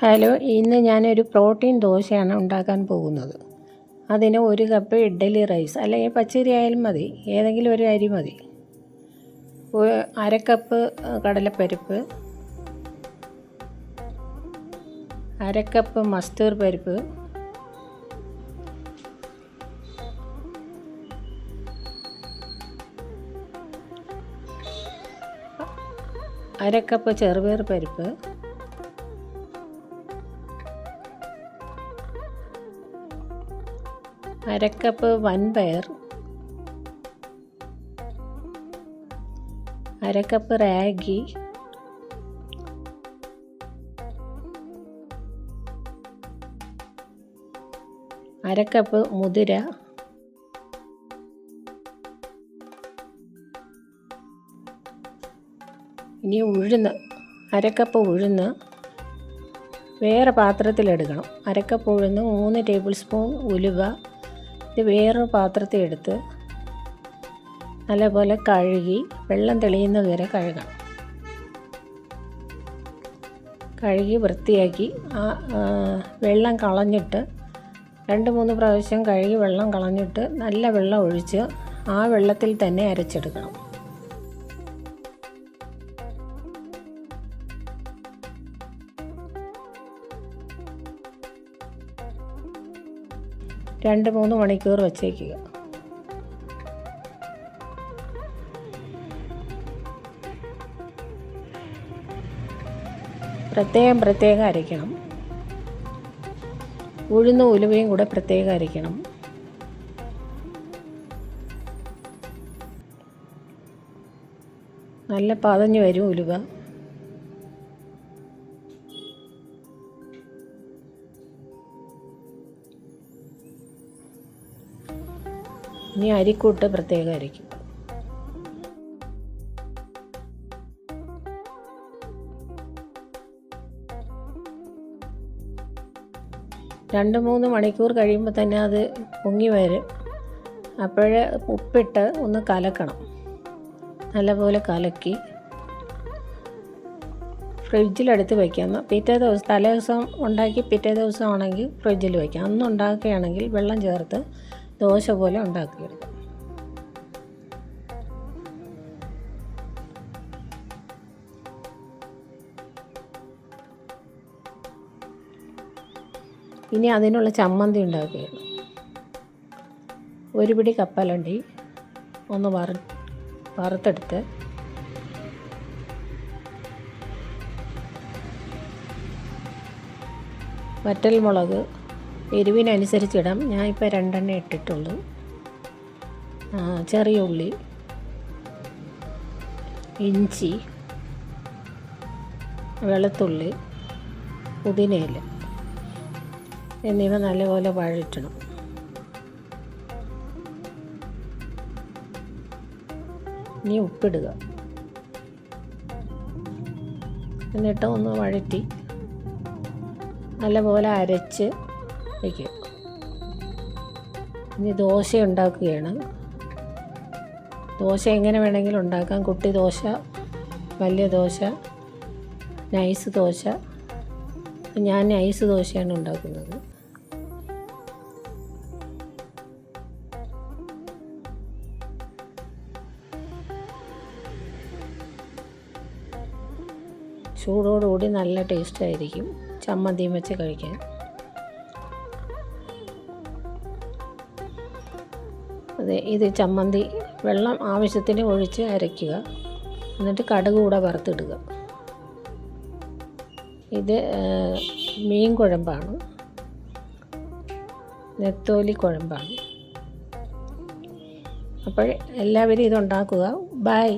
Hello, ഇന്ന് ഞാനൊരു protein ദോശയാണ് ഉണ്ടാക്കാൻ പോകുന്നത്. അതിന് 1 കപ്പ് ഇഡ്ഡലി റൈസ് അല്ലെങ്കിൽ പച്ചരി ആയാലും മതി, ഏതെങ്കിലും ഒരു അരി മതി. 1/2 കപ്പ് കടലപ്പരിപ്പ്, 1/2 കപ്പ് മസ്തൂർ പരിപ്പ്, 1/2 കപ്പ് ചെറുപയർ പരിപ്പ്, 1/2 കപ്പ് വൻപയർ, 1/2 കപ്പ് റാഗി, 1/2 കപ്പ് മുതിര, ഇനി ഉഴുന്ന് 1/2 കപ്പ് ഉഴുന്ന് വേറെ പാത്രത്തിലെടുക്കണം. 1/2 കപ്പ് ഉഴുന്ന്, 3 ടേബിൾ സ്പൂൺ ഉലുവ ഇത് വേറൊരു പാത്രത്തിൽ എടുത്ത് നല്ലപോലെ കഴുകി വെള്ളം തെളിയുന്നത് വരെ കഴുകണം. കഴുകി വൃത്തിയാക്കി വെള്ളം കളഞ്ഞിട്ട് 2-3 പ്രാവശ്യം കഴുകി വെള്ളം കളഞ്ഞിട്ട് നല്ല വെള്ളം ഒഴിച്ച് ആ വെള്ളത്തിൽ തന്നെ അരച്ചെടുക്കണം. രണ്ട് 3 മണിക്കൂർ വച്ചേക്കുക. പ്രത്യേകം അരയ്ക്കണം. ഉഴുന്നും ഉലുവയും കൂടെ പ്രത്യേകം അരയ്ക്കണം. നല്ല പതഞ്ഞ് വരും ഉലുവ. ഇനി അരിക്കൂട്ട് പ്രത്യേകം അരയ്ക്കും. 2-3 മണിക്കൂർ കഴിയുമ്പോൾ തന്നെ അത് പൊങ്ങി വരും. അപ്പോഴേ ഉപ്പിട്ട് ഒന്ന് കലക്കണം. നല്ലപോലെ കലക്കി ഫ്രിഡ്ജിലെടുത്ത് വയ്ക്കാം. തലേ ദിവസം ഉണ്ടാക്കി പിറ്റേ ദിവസം ആണെങ്കിൽ ഫ്രിഡ്ജിൽ വയ്ക്കാം. അന്ന് ഉണ്ടാക്കുകയാണെങ്കിൽ വെള്ളം ചേർത്ത് ദോശ പോലെ ഉണ്ടാക്കിയെടുക്കാം. ഇനി അതിനുള്ള ചമ്മന്തി ഉണ്ടാക്കുകയാണ്. 1 പിടി കപ്പലണ്ടി ഒന്ന് വറുത്തെടുത്ത് വറ്റൽമുളക് എരിവിനനുസരിച്ചിടാം. ഞാൻ ഇപ്പോൾ 2 എണ്ണ ഇട്ടിട്ടുള്ളൂ. ചെറിയ ഉള്ളി, ഇഞ്ചി, വെളുത്തുള്ളി, പുതിനയില എന്നിവ നല്ലപോലെ വഴറ്റണം. ഇനി ഉപ്പിടുക. എന്നിട്ട് ഒന്ന് വഴറ്റി നല്ലപോലെ അരച്ച് വയ്ക്കുക. ഇനി ദോശ ഉണ്ടാക്കുകയാണ്. ദോശ എങ്ങനെ വേണമെങ്കിലും ഉണ്ടാക്കാം. കുട്ടി ദോശ, വലിയ ദോശ, നൈസ് ദോശ. ഞാൻ നൈസ് ദോശയാണ് ഉണ്ടാക്കുന്നത്. ചൂടോടുകൂടി നല്ല ടേസ്റ്റായിരിക്കും ചമ്മന്തിയും വെച്ച് കഴിക്കാൻ. ഇത് ചമ്മന്തി വെള്ളം ആവശ്യത്തിന് ഒഴിച്ച് അരയ്ക്കുക. എന്നിട്ട് കടുക് കൂടെ വറുത്തിടുക. ഇത് മീൻ കുഴമ്പാണ്, നെത്തോലി കുഴമ്പാണ്. അപ്പോൾ എല്ലാവരും ഇതുണ്ടാക്കുക. ബൈ.